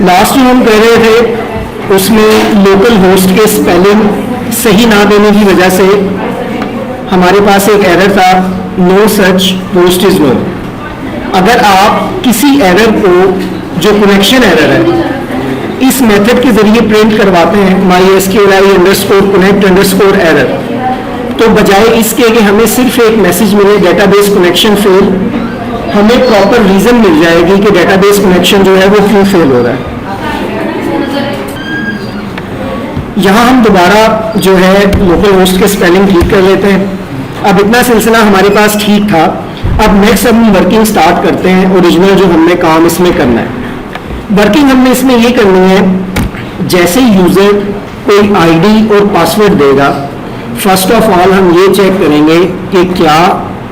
Last में हम कह रहे थे उसमें लोकल होस्ट के स्पेलिंग सही ना देने की वजह से हमारे पास एक एरर था, no such post is no. अगर आप किसी एरर को, जो कनेक्शन एरर है, इस मेथड के जरिए प्रिंट करवाते हैं MySQLi_connect_error, तो बजाय इसके कि हमें सिर्फ एक मैसेज मिले डेटाबेस कनेक्शन फेल, हमें प्रॉपर रीजन मिल जाएगी कि डेटाबेस कनेक्शन जो है वो क्यों फेल हो रहा है। यहाँ हम दोबारा जो है लोकल होस्ट के स्पेलिंग ठीक कर लेते हैं। अब इतना सिलसिला हमारे पास ठीक था। अब नेक्स्ट हम वर्किंग स्टार्ट करते हैं, ओरिजिनल जो हमने काम इसमें करना है। वर्किंग हमने इसमें ये करनी है, जैसे यूजर कोई आईडी और पासवर्ड देगा, फर्स्ट ऑफ ऑल हम ये चेक करेंगे कि क्या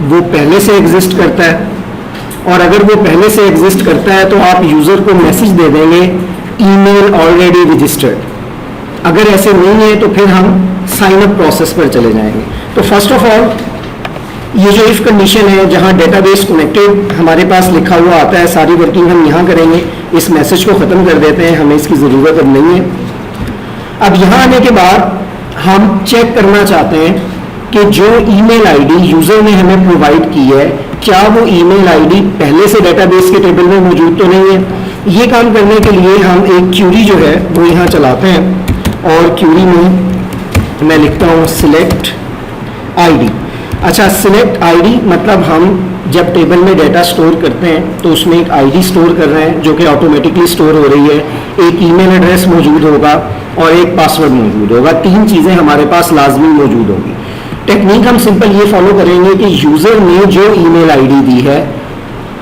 वो पहले से एग्जिस्ट करता है, और अगर वो पहले से एग्जिस्ट करता है तो आप यूजर को मैसेज दे देंगे ईमेल ऑलरेडी रजिस्टर्ड। अगर ऐसे नहीं है तो फिर हम साइन अप प्रोसेस पर चले जाएंगे। तो फर्स्ट ऑफ ऑल ये जो इफ कंडीशन है, जहां डेटाबेस कनेक्टेड हमारे पास लिखा हुआ आता है, सारी वर्किंग हम यहाँ करेंगे। इस मैसेज को ख़त्म कर देते हैं, हमें इसकी ज़रूरत अब नहीं है। अब यहाँ आने के बाद हम चेक करना चाहते हैं कि जो ईमेल आईडी यूज़र ने हमें प्रोवाइड की है, क्या वो ईमेल आईडी पहले से डेटाबेस के टेबल में मौजूद तो नहीं है। ये काम करने के लिए हम एक क्यूरी जो है वो यहाँ चलाते हैं, और क्यूरी में मैं लिखता हूँ सिलेक्ट आईडी। अच्छा, सिलेक्ट आईडी मतलब हम जब टेबल में डेटा स्टोर करते हैं तो उसमें एक आईडी स्टोर कर रहे हैं जो कि ऑटोमेटिकली स्टोर हो रही है। एक ईमेल एड्रेस मौजूद होगा और एक पासवर्ड मौजूद होगा, तीन चीज़ें हमारे पास लाजमी मौजूद होंगी। टेक्निक हम सिंपल ये फॉलो करेंगे कि यूज़र ने जो ईमेल आईडी दी है,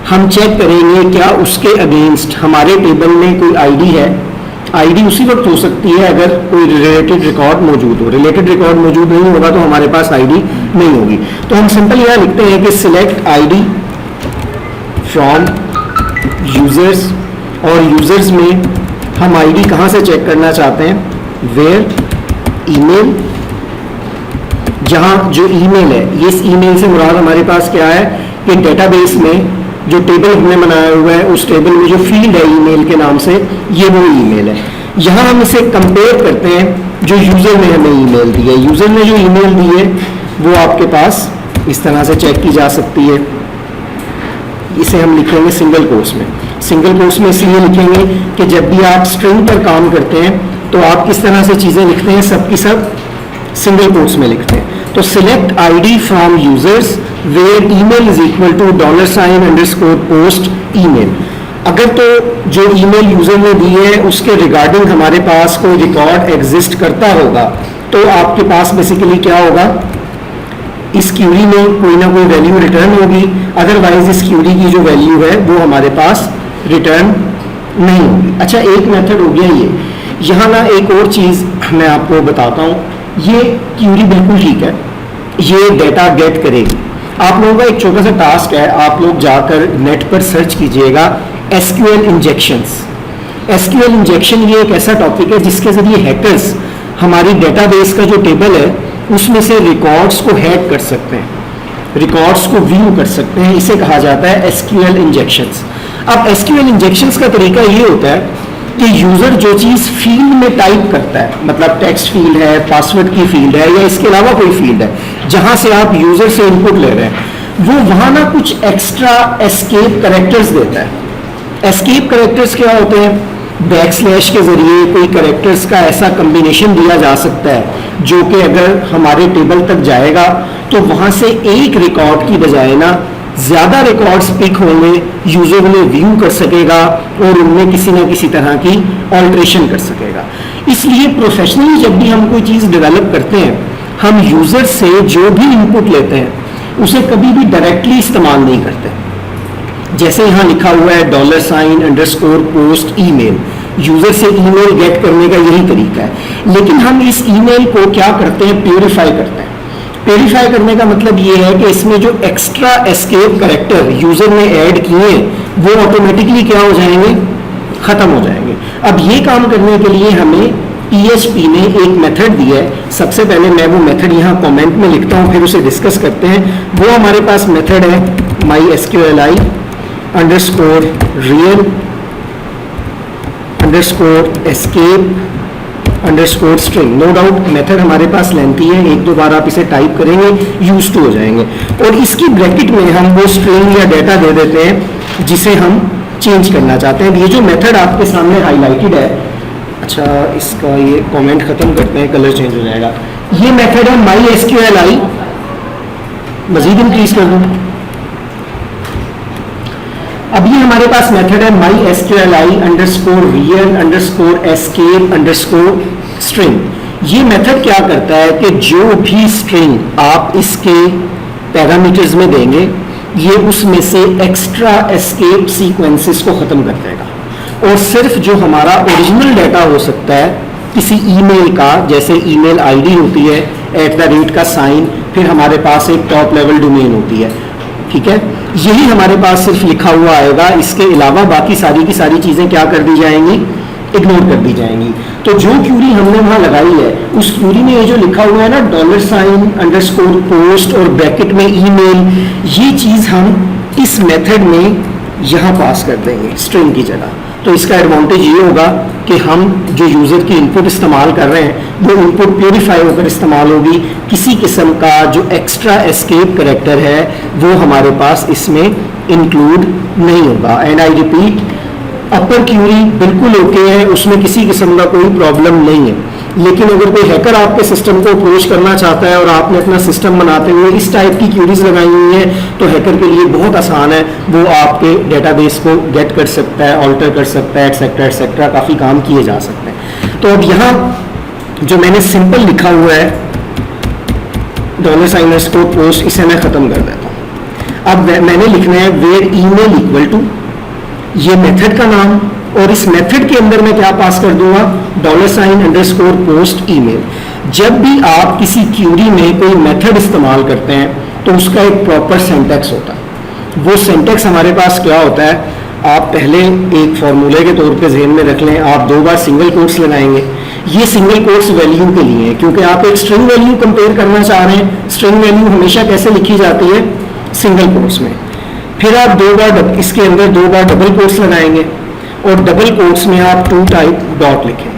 हम चेक करेंगे क्या उसके अगेंस्ट हमारे टेबल में कोई आईडी है। आईडी उसी वक्त हो सकती है अगर कोई रिलेटेड रिकॉर्ड मौजूद हो। रिलेटेड रिकॉर्ड मौजूद नहीं होगा तो हमारे पास आईडी नहीं होगी। तो हम सिंपल यहाँ लिखते हैं कि सिलेक्ट आईडी फ्रॉम यूजर्स, और यूजर्स में हम आईडी कहाँ से चेक करना चाहते हैं, वेयर ईमेल, जहाँ जो ईमेल है, ये इस ईमेल से मुराद हमारे पास क्या है कि डेटाबेस में जो टेबल हमने बनाया हुआ है उस टेबल में जो फील्ड है ईमेल के नाम से, ये वो ईमेल है। यहाँ हम इसे कंपेयर करते हैं जो यूज़र ने हमें ईमेल दी है। यूज़र ने जो ईमेल दी है वो आपके पास इस तरह से चेक की जा सकती है। इसे हम लिखेंगे सिंगल कोट्स में। सिंगल कोट्स में इसलिए लिखेंगे कि जब भी आप स्ट्रिंग पर काम करते हैं तो आप किस तरह से चीज़ें लिखते हैं, सब की सब सिंगल कोट्स में लिखते हैं। तो select ID from users where email is equal to $_post email. अगर तो जो ईमेल यूजर ने दी है उसके रिगार्डिंग हमारे पास कोई रिकॉर्ड एग्जिस्ट करता होगा तो आपके पास बेसिकली क्या होगा, इस क्यूरी में कोई ना कोई वैल्यू रिटर्न होगी। अदरवाइज इस क्यूरी की जो वैल्यू है वो हमारे पास रिटर्न नहीं होगी। अच्छा, एक मेथड हो गया ये। यहाँ ना एक और चीज़ मैं आपको बताता हूँ। ये क्यूरी बिल्कुल ठीक है, ये डेटा गेट करेगी। आप लोगों का एक छोटा सा टास्क है, आप लोग जाकर नेट पर सर्च कीजिएगा एसक्यूएल इंजेक्शंस। एसक्यूएल इंजेक्शन ये एक ऐसा टॉपिक है जिसके ज़रिए हैकर्स हमारी डेटाबेस का जो टेबल है उसमें से रिकॉर्ड्स को हैक कर सकते हैं, रिकॉर्ड्स को व्यू कर सकते हैं। इसे कहा जाता है एसक्यूएल इंजेक्शंस। अब एसक्यूएल इंजेक्शंस का तरीका ये होता है कि यूज़र जो चीज़ फील्ड में टाइप करता है, मतलब टेक्स्ट फील्ड है, पासवर्ड की फील्ड है, या इसके अलावा कोई फील्ड है जहाँ से आप यूज़र से इनपुट ले रहे हैं, वो वहाँ ना कुछ एक्स्ट्रा एस्केप कैरेक्टर्स देता है। एस्केप कैरेक्टर्स क्या होते हैं, बैकस्लैश के ज़रिए कोई कैरेक्टर्स का ऐसा कम्बिनेशन दिया जा सकता है जो कि अगर हमारे टेबल तक जाएगा तो वहाँ से एक रिकॉर्ड की बजाय ना ज़्यादा रिकॉर्ड्स पिक होंगे, यूज़र उन्हें व्यू कर सकेगा और उनमें किसी न किसी तरह की ऑल्ट्रेशन कर सकेगा। इसलिए प्रोफेशनली जब भी हम कोई चीज़ डेवलप करते हैं, हम यूज़र से जो भी इनपुट लेते हैं उसे कभी भी डायरेक्टली इस्तेमाल नहीं करते। जैसे यहाँ लिखा हुआ है $_post ईमेल, यूज़र से ईमेल गेट करने का यही तरीका है। लेकिन हम इस ईमेल को क्या करते हैं, प्यूरिफाई करते हैं। प्यूरिफाई करने का मतलब ये है कि इसमें जो एक्स्ट्रा एस्केप कैरेक्टर यूज़र ने ऐड किए वो ऑटोमेटिकली क्या हो जाएंगे, ख़त्म हो जाएंगे। अब ये काम करने के लिए हमें PHP ने एक मेथड दिया है। सबसे पहले मैं वो मेथड यहाँ कमेंट में लिखता हूँ, फिर उसे डिस्कस करते हैं। वो हमारे पास मेथड है MySQLi_real_ underscore escape underscore string. No doubt method हमारे पास लेंथी है, एक दो बार आप इसे टाइप करेंगे यूज टू हो जाएंगे। और इसकी ब्रैकेट में हम वो स्ट्रिंग या डेटा दे देते हैं जिसे हम चेंज करना चाहते हैं। ये जो मेथड आपके सामने हाईलाइटेड है, अच्छा इसका ये कमेंट खत्म करते हैं, कलर चेंज हो जाएगा। ये मेथड है MySQLi, मजीद इंक्रीज कर दूं। अब ये हमारे पास मेथड है MySQLi underscore real underscore escape underscore string. ये मेथड क्या करता है कि जो भी स्ट्रिंग आप इसके पैरामीटर्स में देंगे, ये उसमें से एक्स्ट्रा एस्केप सीक्वेंसेस को खत्म कर देगा, और सिर्फ जो हमारा ओरिजिनल डाटा हो सकता है किसी ईमेल का, जैसे ईमेल आईडी होती है @ का साइन, फिर हमारे पास एक टॉप लेवल डोमेन होती है, ठीक है, यही हमारे पास सिर्फ लिखा हुआ आएगा। इसके अलावा बाकी सारी की सारी चीजें क्या कर दी जाएंगी, इग्नोर कर दी जाएंगी। तो जो क्यूरी हमने वहां लगाई है, उस क्यूरी में ये जो लिखा हुआ है ना $अंडरस्कोर पोस्ट और ब्रैकेट में ईमेल, ये चीज हम इस मेथड में यहां पास कर देंगे स्ट्रिंग की जगह। तो इसका एडवांटेज ये होगा कि हम जो यूजर की इनपुट इस्तेमाल कर रहे हैं वो इनपुट प्योरीफाई होकर इस्तेमाल होगी, किसी किस्म का जो एक्स्ट्रा एस्केप कैरेक्टर है वो हमारे पास इसमें इंक्लूड नहीं होगा। And I repeat, upper query बिल्कुल ओके है, उसमें किसी किस्म का कोई प्रॉब्लम नहीं है। लेकिन अगर कोई हैकर आपके सिस्टम को अप्रोच करना चाहता है और आपने अपना सिस्टम बनाते हुए इस टाइप की क्यूरीज लगाई हुई है, तो हैकर के लिए बहुत आसान है, वो आपके डेटाबेस को गेट कर सकता है, ऑल्टर कर सकता है, एटसेट्रा एटसेट्रा, काफ़ी काम किए जा सकते हैं। तो अब यहाँ जो मैंने सिंपल लिखा हुआ है $अंडरस्कोर पोस्ट, इसे मैं ख़त्म कर देता हूँ। अब मैंने लिखना है वेयर ईमेल इक्वल टू ये मेथड का नाम, और इस मेथड के अंदर मैं क्या पास कर दूंगा, $अंडरस्कोर पोस्ट ईमेल। जब भी आप किसी क्यूरी में कोई मेथड इस्तेमाल करते हैं तो उसका एक प्रॉपर सिंटैक्स होता है। वो सिंटैक्स हमारे पास क्या होता है, आप पहले एक फॉर्मूले के तौर पे ज़हन में रख लें, आप 2 बार सिंगल कोट्स लगाएंगे। ये सिंगल कोट्स वैल्यू के लिए है, क्योंकि आप एक स्ट्रिंग वैल्यू कंपेयर करना चाह रहे हैं। स्ट्रिंग वैल्यू हमेशा कैसे लिखी जाती है, सिंगल कोट्स में। फिर आप 2 बार इसके अंदर 2 बार डबल कोट्स लगाएंगे, और डबल कोट्स में आप 2 टाइप डॉट लिखेंगे।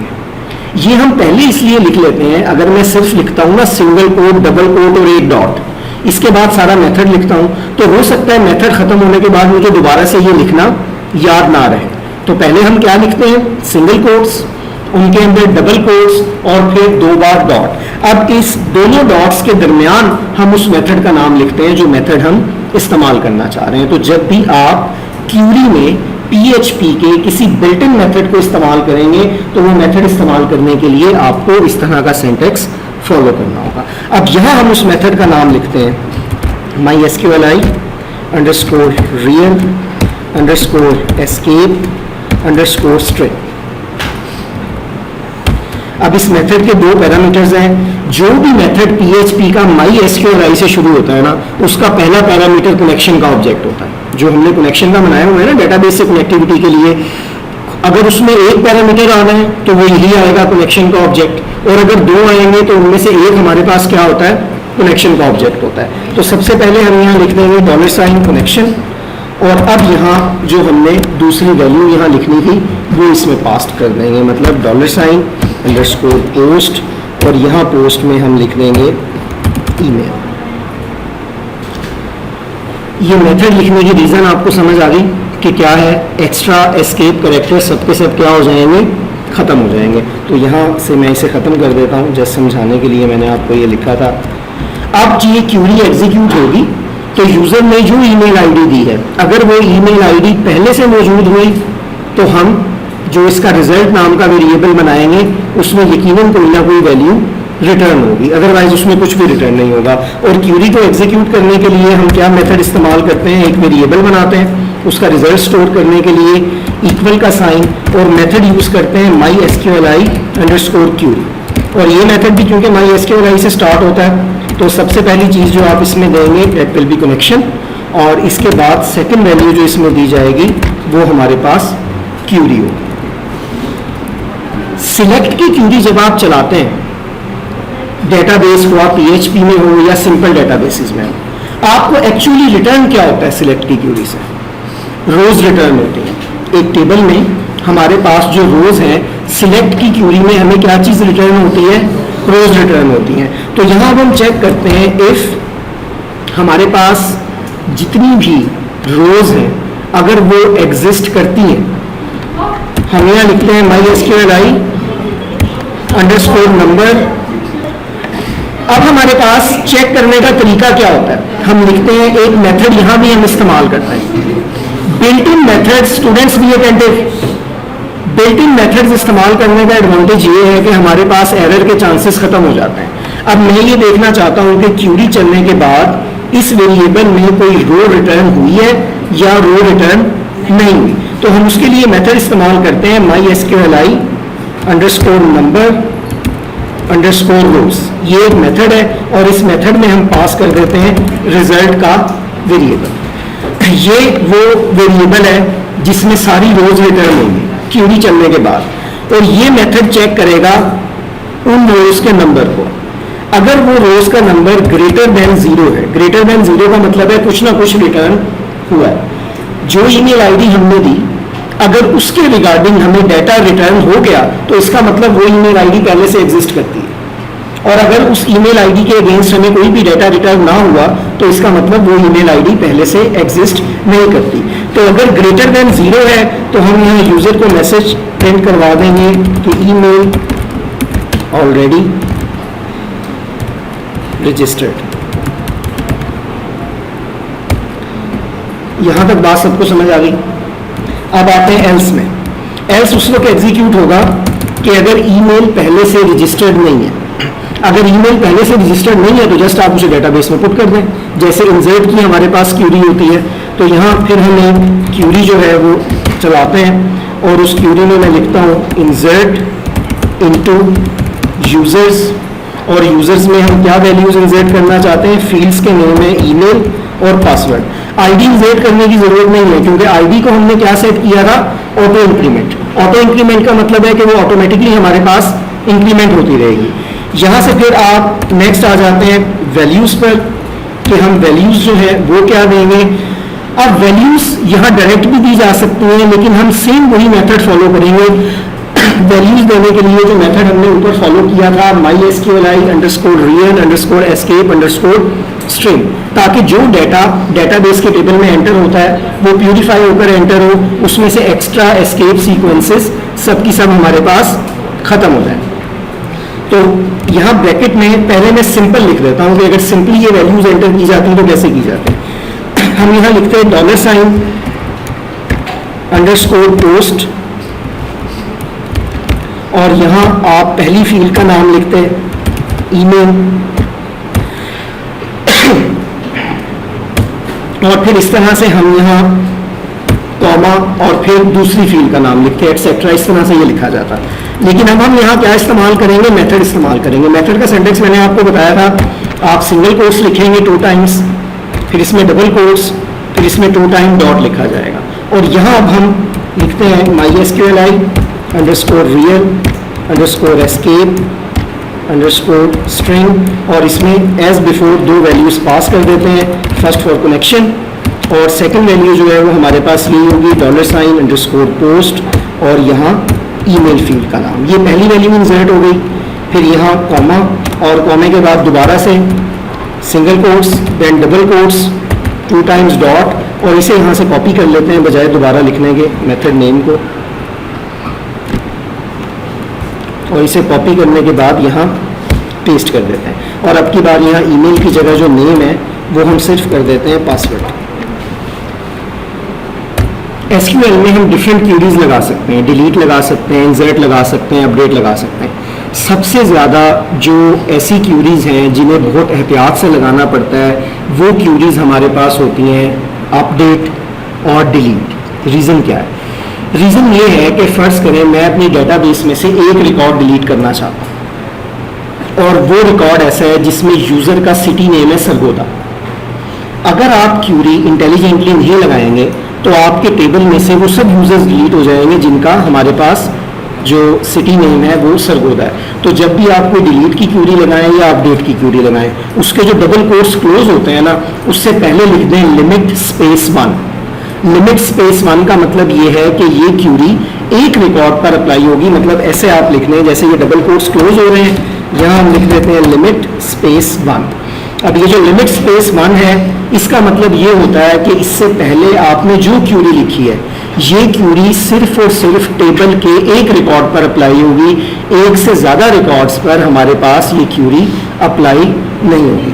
ये हम पहले इसलिए लिख लेते हैं, अगर मैं सिर्फ लिखता हूँ ना सिंगल कोट, डबल कोट और एक डॉट, इसके बाद सारा मेथड लिखता हूँ, तो हो सकता है मेथड खत्म होने के बाद मुझे दोबारा से ये लिखना याद ना रहे। तो पहले हम क्या लिखते हैं, सिंगल कोट्स, उनके अंदर डबल कोट्स और फिर 2 बार डॉट। अब इस दोनों डॉट्स के दरमियान हम उस मेथड का नाम लिखते हैं जो मेथड हम इस्तेमाल करना चाह रहे हैं। तो जब भी आप क्यूरी में PHP के किसी बिल्ट इन मेथड को इस्तेमाल करेंगे तो वो मेथड इस्तेमाल करने के लिए आपको इस तरह का सिंटैक्स फॉलो करना होगा। अब यहाँ हम उस मेथड का नाम लिखते हैं MySQLi underscore real underscore escape underscore string। अब इस मेथड के 2 पैरामीटर्स हैं। जो भी मेथड PHP का MySQLi से शुरू होता है ना, उसका पहला पैरामीटर कनेक्शन का ऑब्जेक्ट होता है, जो हमने कनेक्शन का बनाया हुआ है ना डेटाबेस से कनेक्टिविटी के लिए। अगर उसमें एक पैरामीटर आना है तो वो यही आएगा, कनेक्शन का ऑब्जेक्ट, और अगर 2 आएंगे तो उनमें से एक हमारे पास क्या होता है, कनेक्शन का ऑब्जेक्ट होता है। तो सबसे पहले हम यहाँ लिख देंगे $कनेक्शन, और अब यहाँ जो हमने दूसरी वैल्यू यहाँ लिखनी थी वो इसमें पास्ट कर देंगे, मतलब $अंडरस्कोर पोस्ट, और यहाँ पोस्ट में हम लिख देंगे ईमेल। ये मेथड लिखने की रीज़न आपको समझ आ गई कि क्या है, एक्स्ट्रा एस्केप कैरेक्टर सब के सब क्या हो जाएंगे, ख़त्म हो जाएंगे। तो यहाँ से मैं इसे ख़त्म कर देता हूँ, जस्ट समझाने के लिए मैंने आपको ये लिखा था। अब ये क्यूरी एग्जीक्यूट होगी तो यूज़र ने जो ईमेल आईडी दी है, अगर वो ईमेल आईडी पहले से मौजूद हुई तो हम जो इसका रिजल्ट नाम का वेरिएबल बनाएंगे उसमें यकीनन कोई ना कोई वैल्यू रिटर्न होगी, अदरवाइज उसमें कुछ भी रिटर्न नहीं होगा। और क्यूरी को एग्जीक्यूट करने के लिए हम क्या मेथड इस्तेमाल करते हैं, एक वेरिएबल बनाते हैं, उसका रिजल्ट स्टोर करने के लिए इक्वल का साइन, और मेथड यूज़ करते हैं MySQLi अंडरस्कोर क्यूरी। और ये मेथड भी क्योंकि MySQLi से स्टार्ट होता है, तो सबसे पहली चीज़ जो आप इसमें देंगे दैट विल बी कनेक्शन, और इसके बाद सेकंड वैल्यू जो इसमें दी जाएगी वो हमारे पास क्यूरी होगी। सिलेक्ट की क्यूरी जब आप चलाते हैं, डेटाबेस हुआ PHP में हो या सिंपल डेटाबेसेस में हो, आपको एक्चुअली रिटर्न क्या होता है सिलेक्ट की क्यूरी से, रोज रिटर्न होती है। एक टेबल में हमारे पास जो रोज है, सिलेक्ट की क्यूरी में हमें क्या चीज़ रिटर्न होती है, रोज रिटर्न होती हैं। तो यहाँ अब हम चेक करते हैं इफ हमारे पास जितनी भी रोज हैं अगर वो एग्जिस्ट करती हैं, हम यहाँ लिखते हैं MySQLi अंडरस्कोर नंबर। अब हमारे पास चेक करने का तरीका क्या होता है, हम लिखते हैं एक मेथड यहाँ भी हम इस्तेमाल करते हैं, बिल्ट इन मेथड। स्टूडेंट्स भी अटेंटिव। बिल्ट इन मेथड्स इस्तेमाल करने का एडवांटेज ये है कि हमारे पास एरर के चांसेस खत्म हो जाते हैं। अब मैं ये देखना चाहता हूँ कि क्यूरी चलने के बाद इस वेरिएबल में कोई रो रिटर्न हुई है या रो रिटर्न नहीं हुई, तो हम उसके लिए मेथड इस्तेमाल करते हैं MySQLi अंडरस्कोर नंबर अंडरस्कोर रोज। ये एक मेथड है और इस मेथड में हम पास कर देते हैं रिजल्ट का वेरिएबल। ये वो वेरिएबल है जिसमें सारी रोज रिटर्न होंगी क्यूरी चलने के बाद, और ये मेथड चेक करेगा उन रोज के नंबर को। अगर वो रोज का नंबर ग्रेटर देन 0 है, ग्रेटर देन 0 का मतलब है कुछ ना कुछ रिटर्न हुआ है। जो ईमेल आईडी हमने दी अगर उसके रिगार्डिंग हमें डाटा रिटर्न हो गया तो इसका मतलब वो ईमेल आईडी पहले से एग्जिस्ट करती है, और अगर उस ईमेल आईडी के अगेंस्ट हमें कोई भी डाटा रिटर्न ना हुआ तो इसका मतलब वो ईमेल आईडी पहले से एग्जिस्ट नहीं करती। तो अगर ग्रेटर देन 0 है तो हम यहाँ यूजर को मैसेज प्रिंट करवा देंगे कि ईमेल ऑलरेडी रजिस्टर्ड। यहां तक बात सबको समझ आ गई। अब आते हैं एल्स में। एल्स उस वक्त एग्जीक्यूट होगा कि अगर ईमेल पहले से रजिस्टर्ड नहीं है। अगर ईमेल पहले से रजिस्टर्ड नहीं है तो जस्ट आप उसे डेटाबेस में पुट कर दें, जैसे इंसर्ट की हमारे पास क्यूरी होती है। तो यहाँ फिर हम एक क्यूरी जो है वो चलाते हैं और उस क्यूरी में मैं लिखता हूँ इंसर्ट इनटू यूजर्स, और यूजर्स में हम क्या वैल्यूज इंसर्ट करना चाहते हैं, फील्ड्स के नेम है ईमेल और पासवर्ड। आईडी इंसर्ट करने की जरूरत नहीं है क्योंकि आईडी को हमने क्या सेट किया था, ऑटो इंक्रीमेंट। ऑटो इंक्रीमेंट का मतलब है कि वो ऑटोमेटिकली हमारे पास इंक्रीमेंट होती रहेगी। यहाँ से फिर आप नेक्स्ट आ जाते हैं वैल्यूज पर कि हम वैल्यूज जो है वो क्या देंगे। अब वैल्यूज यहाँ डायरेक्ट भी दी जा सकती हैं लेकिन हम सेम वही मेथड फॉलो करेंगे। वैल्यूज देने के लिए जो मेथड हमने ऊपर फॉलो किया था MySQLi underscore real underscore escape underscore string, ताकि जो डाटा डेटाबेस के टेबल में एंटर होता है वो प्यूरिफाई होकर एंटर हो, उसमें से एक्स्ट्रा एस्केप सीक्वेंसेस सब की सब हमारे पास खत्म हो जाए। तो यहाँ ब्रैकेट में पहले मैं सिंपल लिख देता हूँ कि अगर सिंपली ये वैल्यूज एंटर की जाती हैं तो कैसे की जाती है। हम यहाँ लिखते हैं $, अंडरस्कोर पोस्ट, और यहाँ आप पहली फील्ड का नाम लिखते हैं ईमेल, और फिर इस तरह से हम यहाँ कॉमा और फिर दूसरी फील्ड का नाम लिखते हैं एक्सेट्रा। इस तरह से ये लिखा जाता है। लेकिन अब हम यहाँ क्या इस्तेमाल करेंगे, मेथड इस्तेमाल करेंगे। मेथड का सिंटैक्स मैंने आपको बताया था, आप सिंगल कोट्स लिखेंगे 2 टाइम्स, फिर इसमें डबल कोट्स, फिर इसमें 2 टाइम डॉट लिखा जाएगा। और यहाँ अब हम लिखते हैं MySQLi underscore real underscore escape underscore string, और इसमें एज बिफोर 2 वैल्यूज पास कर देते हैं, फर्स्ट फॉर कनेक्शन और सेकंड वैल्यू जो है वो हमारे पास ली होगी $, अंडरस्कोर पोस्ट, और यहाँ ईमेल फील्ड का नाम। ये पहली वैल्यू इंसर्ट हो गई। फिर यहाँ कॉमा, और कॉमे के बाद दोबारा से single quotes, then double quotes, 2 times dot, और इसे यहाँ से कॉपी कर लेते हैं बजाय दोबारा लिखने के मेथड नेम को, और इसे कॉपी करने के बाद यहाँ पेस्ट कर देते हैं। और अब की बार यहाँ ईमेल की जगह जो नेम है वो हम सिर्फ कर देते हैं पासवर्ड। SQL में हम डिफरेंट क्यूरीज लगा सकते हैं, डिलीट लगा सकते हैं, इंसर्ट लगा सकते हैं, अपडेट लगा सकते हैं। सबसे ज़्यादा जो ऐसी क्यूरीज हैं जिन्हें बहुत एहतियात से लगाना पड़ता है वो क्यूरीज हमारे पास होती हैं अपडेट और डिलीट। रीज़न क्या है? रीज़न ये है कि फ़र्ज़ करें मैं अपनी डेटाबेस में से एक रिकॉर्ड डिलीट करना चाहता हूँ और वो रिकॉर्ड ऐसा है जिसमें यूज़र का सिटी नेम है सरगोदा। अगर आप क्यूरी इंटेलिजेंटली नहीं लगाएंगे तो आपके टेबल में से वो सब यूजर्स डिलीट हो जाएंगे जिनका हमारे पास जो सिटी नेम है वो सरगोदा है। तो जब भी आप कोई डिलीट की क्यूरी लगाएं या अपडेट की क्यूरी लगाएं, उसके जो डबल कोट्स क्लोज होते हैं ना, उससे पहले लिख दें लिमिट स्पेस 1। लिमिट स्पेस 1 का मतलब ये है कि ये क्यूरी एक रिकॉर्ड पर अप्लाई होगी। मतलब ऐसे आप लिख लें, जैसे ये डबल कोट्स क्लोज हो रहे हैं, यहाँ हम लिख देते हैं लिमिट स्पेस 1। अब ये जो लिमिट स्पेस 1 है, इसका मतलब ये होता है कि इससे पहले आपने जो क्यूरी लिखी है, ये क्यूरी सिर्फ और सिर्फ टेबल के एक रिकॉर्ड पर अप्लाई होगी, एक से ज़्यादा रिकॉर्ड्स पर हमारे पास ये क्यूरी अप्लाई नहीं होगी।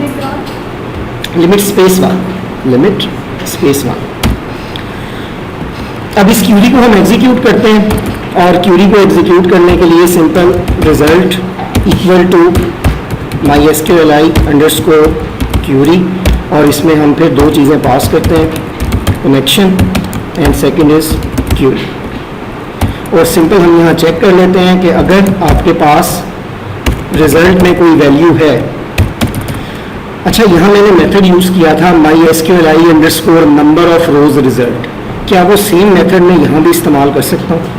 Limit space 1, limit space 1। अब इस क्यूरी को हम एग्जीक्यूट करते हैं, और क्यूरी को एग्जीक्यूट करने के लिए simple result equal to mysqli underscore query, और इसमें हम फिर दो चीज़ें पास करते हैं, connection and second is query. और सिंपल हम यहाँ चेक कर लेते हैं कि अगर आपके पास रिजल्ट में कोई वैल्यू है। अच्छा, यहाँ मैंने मेथड यूज़ किया था mysqli underscore number of rose result, क्या वो सेम मेथड में यहाँ भी इस्तेमाल कर सकता हूँ?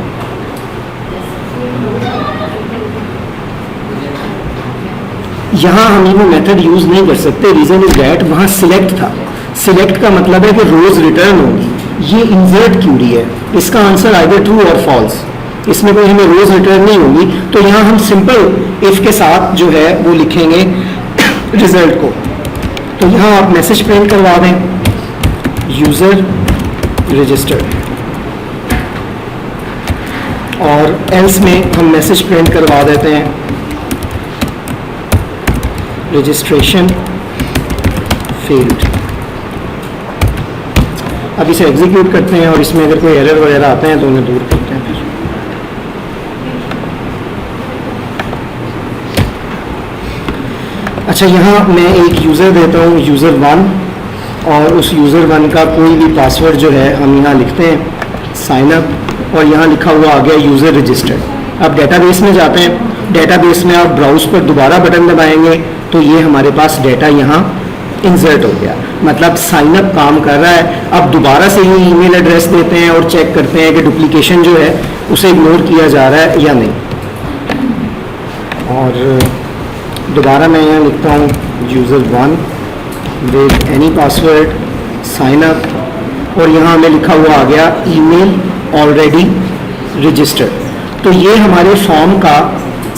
यहाँ हम वो मेथड यूज़ नहीं कर सकते। रीज़न इज दैट वहाँ सिलेक्ट था। सिलेक्ट का मतलब है कि रोज रिटर्न होगी। ये इंसर्ट क्यूरी है, इसका आंसर आइदर ट्रू और फॉल्स, इसमें कोई हमें रोज रिटर्न नहीं होगी। तो यहाँ हम सिंपल इफ के साथ जो है वो लिखेंगे रिजल्ट को। तो यहाँ आप मैसेज प्रिंट करवा दें, यूज़र रजिस्टर्ड, और एल्स में हम मैसेज प्रिंट करवा देते हैं रजिस्ट्रेशन फेल्ड। अब इसे एग्जीक्यूट करते हैं, और इसमें अगर कोई एरर वगैरह आते हैं तो उन्हें दूर करते हैं। फिर अच्छा, यहाँ मैं एक यूज़र देता हूँ यूज़र 1, और उस यूज़र 1 का कोई भी पासवर्ड जो है हम यहाँ लिखते हैं साइन अप, और यहाँ लिखा हुआ आ गया यूज़र रजिस्टर्ड। अब डेटाबेस में जाते हैं, डेटाबेस में आप ब्राउज पर दोबारा बटन दबाएंगे तो ये हमारे पास डेटा यहाँ इंसर्ट हो गया, मतलब साइन अप काम कर रहा है। अब दोबारा से ही ईमेल एड्रेस देते हैं और चेक करते हैं कि डुप्लीकेशन जो है उसे इग्नोर किया जा रहा है या नहीं। और दोबारा मैं यहाँ लिखता हूँ user 1 with any password sign up, और यहाँ हमें लिखा हुआ आ गया ईमेल ऑलरेडी रजिस्टर्ड। तो ये हमारे फॉर्म का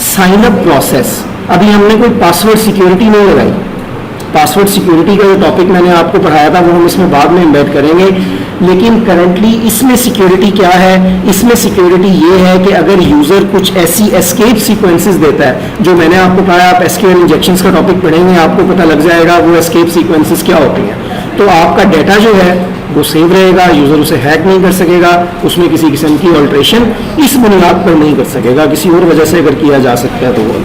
साइन अप प्रोसेस। अभी हमने कोई पासवर्ड सिक्योरिटी नहीं लगाई। पासवर्ड सिक्योरिटी का जो टॉपिक मैंने आपको पढ़ाया था वो हम इसमें बाद में एम्बेड करेंगे, लेकिन करंटली इसमें सिक्योरिटी क्या है? इसमें सिक्योरिटी ये है कि अगर यूज़र कुछ ऐसी एस्केप सीक्वेंसेस देता है, जो मैंने आपको कहा, आप एसक्यूएल इंजेक्शंस का टॉपिक पढ़ेंगे आपको पता लग जाएगा वो एस्केप सीक्वेंसेस क्या होती हैं। तो आपका डेटा जो है वो सेव रहेगा, यूज़र उसे हैक नहीं कर सकेगा, उसमें किसी किस्म की ऑल्ट्रेशन इस बुनियाद पर नहीं कर सकेगा, किसी और वजह से अगर किया जा सकता है तो वो